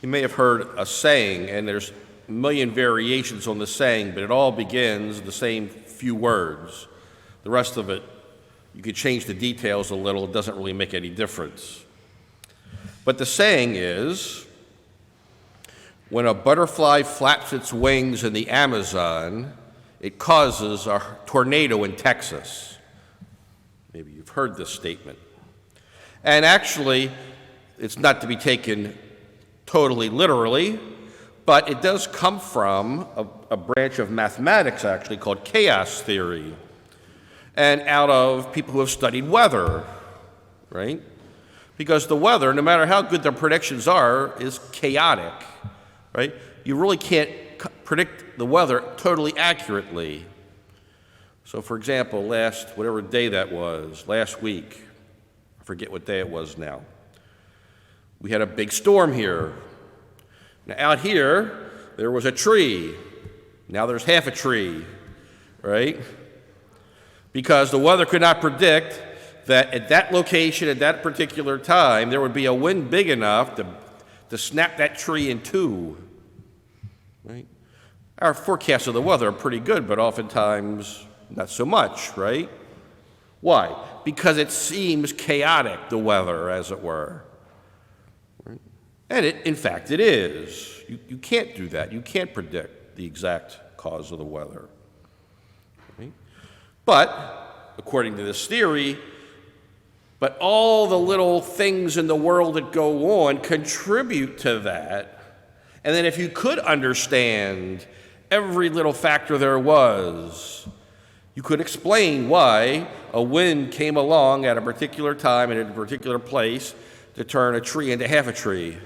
You may have heard a saying, and there's a million variations on the saying, but it all begins the same few words. The rest of it, you could change the details a little, it doesn't really make any difference. But the saying is, when a butterfly flaps its wings in the Amazon, it causes a tornado in Texas. Maybe you've heard this statement. And actually, it's not to be taken totally literally, but it does come from a branch of mathematics, actually, called chaos theory, and out of people who have studied weather, right? Because the weather, no matter how good the predictions are, is chaotic, right? You really can't predict the weather totally accurately. So, for example, whatever day that was, last week, I forget what day it was now, we had a big storm here. Now, out here, there was a tree. Now there's half a tree, right? Because the weather could not predict that at that location, at that particular time, there would be a wind big enough to snap that tree in two, right? Our forecasts of the weather are pretty good, but oftentimes not so much, right? Why? Because it seems chaotic, the weather, as it were. Right? And in fact, it is. You can't do that. You can't predict the exact cause of the weather. Right? But, according to this theory, but all the little things in the world that go on contribute to that. And then if you could understand every little factor there was, you could explain why a wind came along at a particular time and in a particular place to turn a tree into half a tree.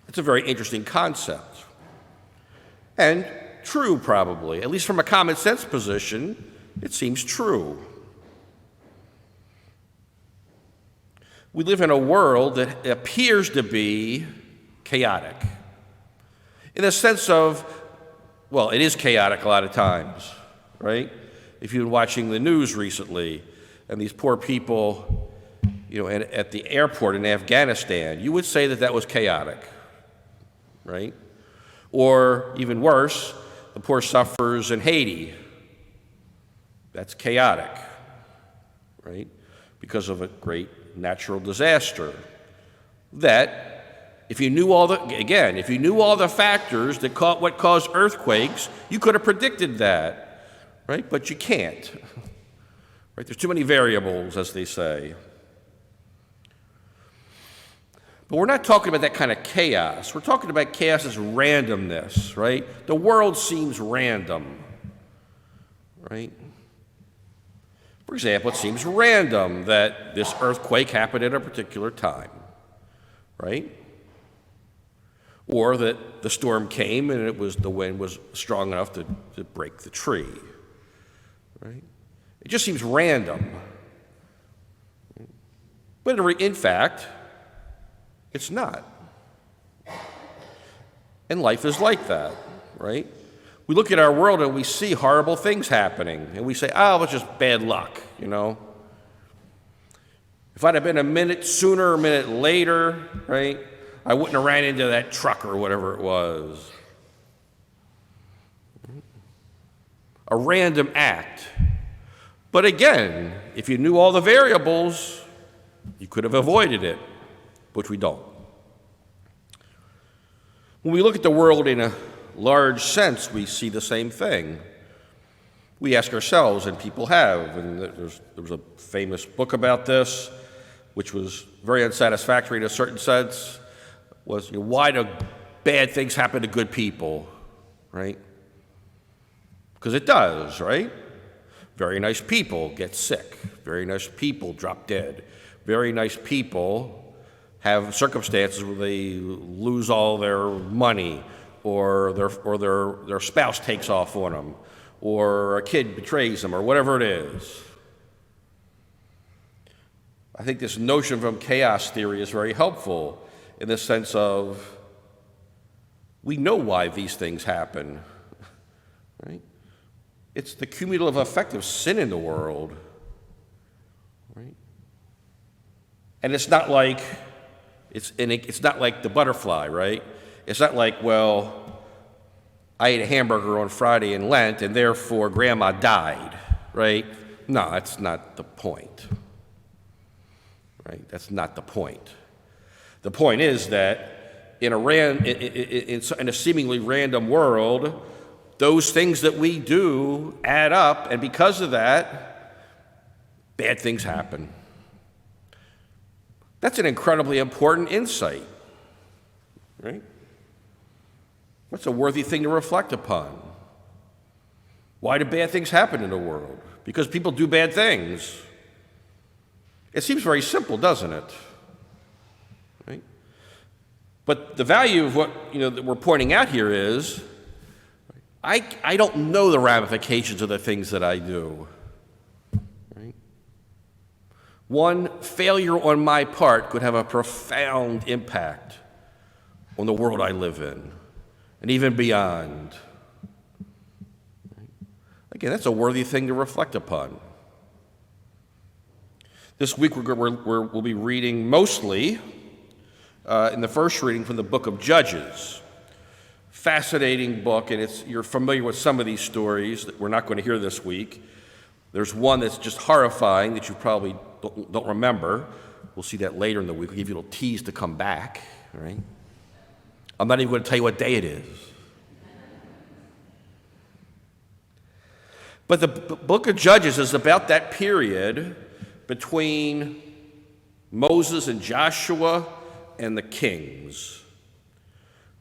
It's a very interesting concept. And true, probably. At least from a common sense position, it seems true. We live in a world that appears to be chaotic. In the sense of, well, it is chaotic a lot of times, right? If you've been watching the news recently, and these poor people, at the airport in Afghanistan, you would say that was chaotic, right? Or even worse, the poor sufferers in Haiti. That's chaotic, right? Because of a great natural disaster. That, if you knew all the factors that what caused earthquakes, you could have predicted that, right? But you can't, right? There's too many variables, as they say. But we're not talking about that kind of chaos. We're talking about chaos as randomness, right? The world seems random, right? For example, it seems random that this earthquake happened at a particular time, right? Or that the storm came and the wind was strong enough to break the tree, right? It just seems random. But in fact, it's not. And life is like that, right? We look at our world and we see horrible things happening, and we say, it's just bad luck, If I'd have been a minute sooner or a minute later, right, I wouldn't have ran into that truck or whatever it was. A random act. But again, if you knew all the variables, you could have avoided it, which we don't. When we look at the world in a large sense, we see the same thing. We ask ourselves, and people have, and there was a famous book about this, which was very unsatisfactory in a certain sense, was why do bad things happen to good people, right? Because it does, right? Very nice people get sick. Very nice people drop dead. Very nice people have circumstances where they lose all their money, or their spouse takes off on them, or a kid betrays them, or whatever it is. I think this notion from chaos theory is very helpful in the sense of we know why these things happen, right? It's the cumulative effect of sin in the world, right? And it's not like it's not like the butterfly, right? It's not like, well, I ate a hamburger on Friday in Lent and therefore grandma died, right? No, that's not the point. Right? That's not the point. The point is that in a seemingly random world, those things that we do add up, and because of that, bad things happen. That's an incredibly important insight, right? That's a worthy thing to reflect upon. Why do bad things happen in the world? Because people do bad things. It seems very simple, doesn't it? Right? But the value of what that we're pointing out here is, I don't know the ramifications of the things that I do. Right? One failure on my part could have a profound impact on the world I live in, and even beyond. Right? Again, that's a worthy thing to reflect upon. This week we'll be reading mostly in the first reading from the book of Judges. Fascinating book, and you're familiar with some of these stories that we're not going to hear this week. There's one that's just horrifying that you probably don't remember. We'll see that later in the week. We'll give you a little tease to come back. All right? I'm not even going to tell you what day it is. But the book of Judges is about that period between Moses and Joshua and the kings.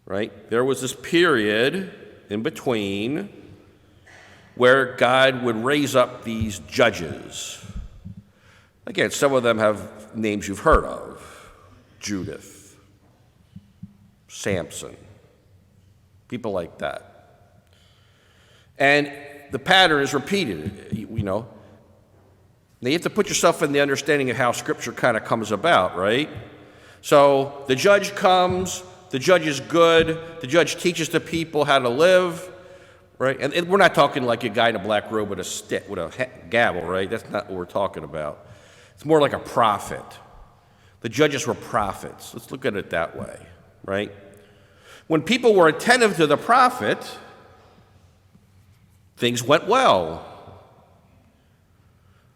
Right? There was this period in between where God would raise up these judges. Again, some of them have names you've heard of. Judith, Samson, people like that. And the pattern is repeated, Now you have to put yourself in the understanding of how Scripture kind of comes about, right? So the judge comes, the judge is good, the judge teaches the people how to live, right? And we're not talking like a guy in a black robe with a stick, with a gavel, right? That's not what we're talking about. It's more like a prophet. The judges were prophets. Let's look at it that way, right? When people were attentive to the prophet, things went well.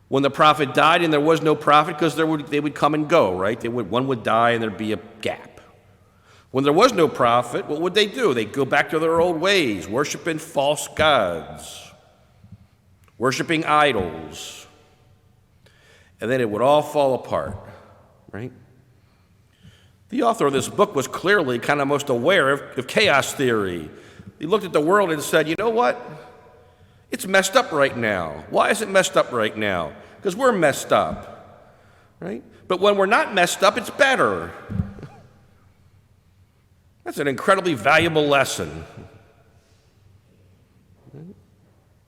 When the prophet died and there was no prophet, because they would come and go, right? One would die and there'd be a gap. When there was no prophet, what would they do? They'd go back to their old ways, worshiping false gods, worshiping idols. And then it would all fall apart, right? The author of this book was clearly kind of most aware of chaos theory. He looked at the world and said, you know what? It's messed up right now. Why is it messed up right now? Because we're messed up, right? But when we're not messed up, it's better. That's an incredibly valuable lesson.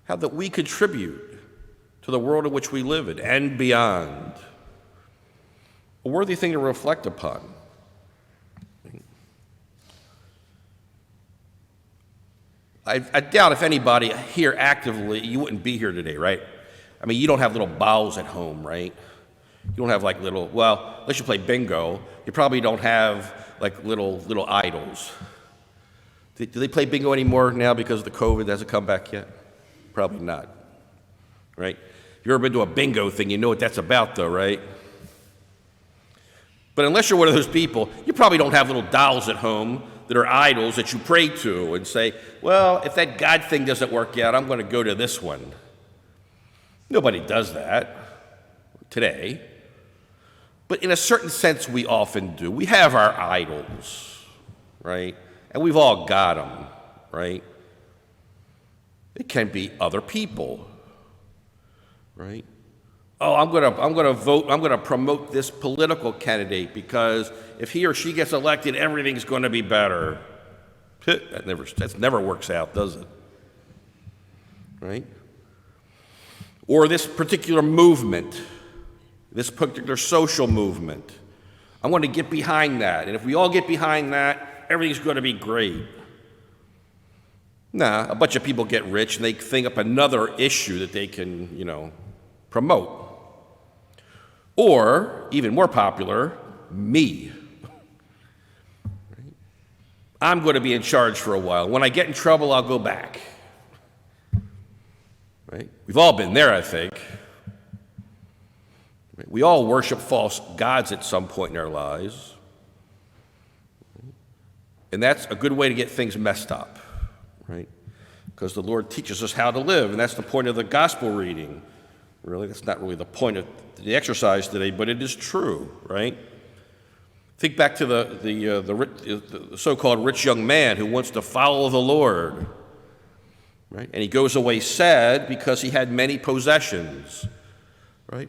How that we contribute to the world in which we live in and beyond. A worthy thing to reflect upon. I doubt if anybody here actively, you wouldn't be here today, right? I mean, you don't have little bowls at home, right? You don't have like unless you play bingo, you probably don't have like little idols. Do they play bingo anymore now because of the COVID? Hasn't come back yet? Probably not, right? If you've ever been to a bingo thing, you know what that's about though, right? But unless you're one of those people, you probably don't have little dolls at home that are idols that you pray to and say, well, if that God thing doesn't work out, I'm going to go to this one. Nobody does that today. But in a certain sense, we often do. We have our idols, right? And we've all got them, right? It can be other people, right? Oh, I'm going to promote this political candidate because if he or she gets elected, everything's going to be better. That never works out, does it? Right? Or this particular movement, this particular social movement. I want to get behind that. And if we all get behind that, everything's going to be great. Nah, a bunch of people get rich and they think up another issue that they can, promote. Or, even more popular, me. I'm going to be in charge for a while. When I get in trouble, I'll go back. Right? We've all been there, I think. We all worship false gods at some point in our lives. And that's a good way to get things messed up, right? Because the Lord teaches us how to live, and that's the point of the gospel reading. Really, that's not really the point of the exercise today, but it is true, right? Think back to the so-called rich young man who wants to follow the Lord, right? And he goes away sad because he had many possessions, right?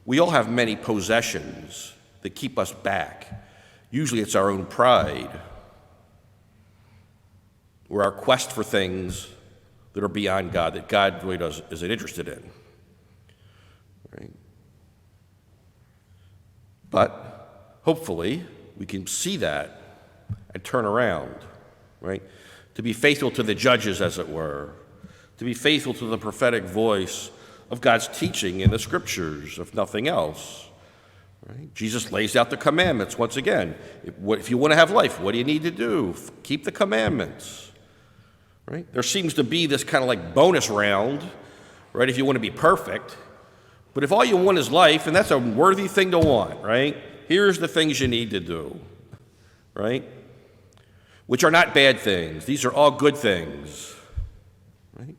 We all have many possessions that keep us back. Usually it's our own pride or our quest for things that are beyond God, that God really isn't interested in, right? But hopefully we can see that and turn around, right? To be faithful to the judges, as it were, to be faithful to the prophetic voice of God's teaching in the scriptures, if nothing else. Right? Jesus lays out the commandments once again. If you want to have life, what do you need to do? Keep the commandments. Right? There seems to be this kind of like bonus round, right, if you want to be perfect. But if all you want is life, and that's a worthy thing to want, right? Here's the things you need to do, right? Which are not bad things. These are all good things, right?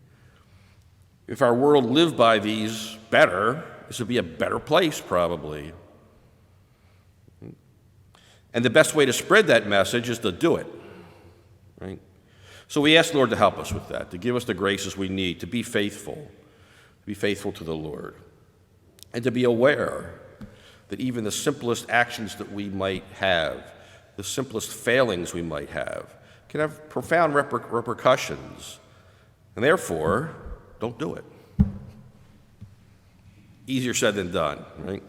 If our world lived by these better, this would be a better place probably. And the best way to spread that message is to do it, right? So we ask the Lord to help us with that, to give us the graces we need to be faithful to the Lord, and to be aware that even the simplest actions that we might have, the simplest failings we might have, can have profound repercussions, and therefore, don't do it. Easier said than done, right?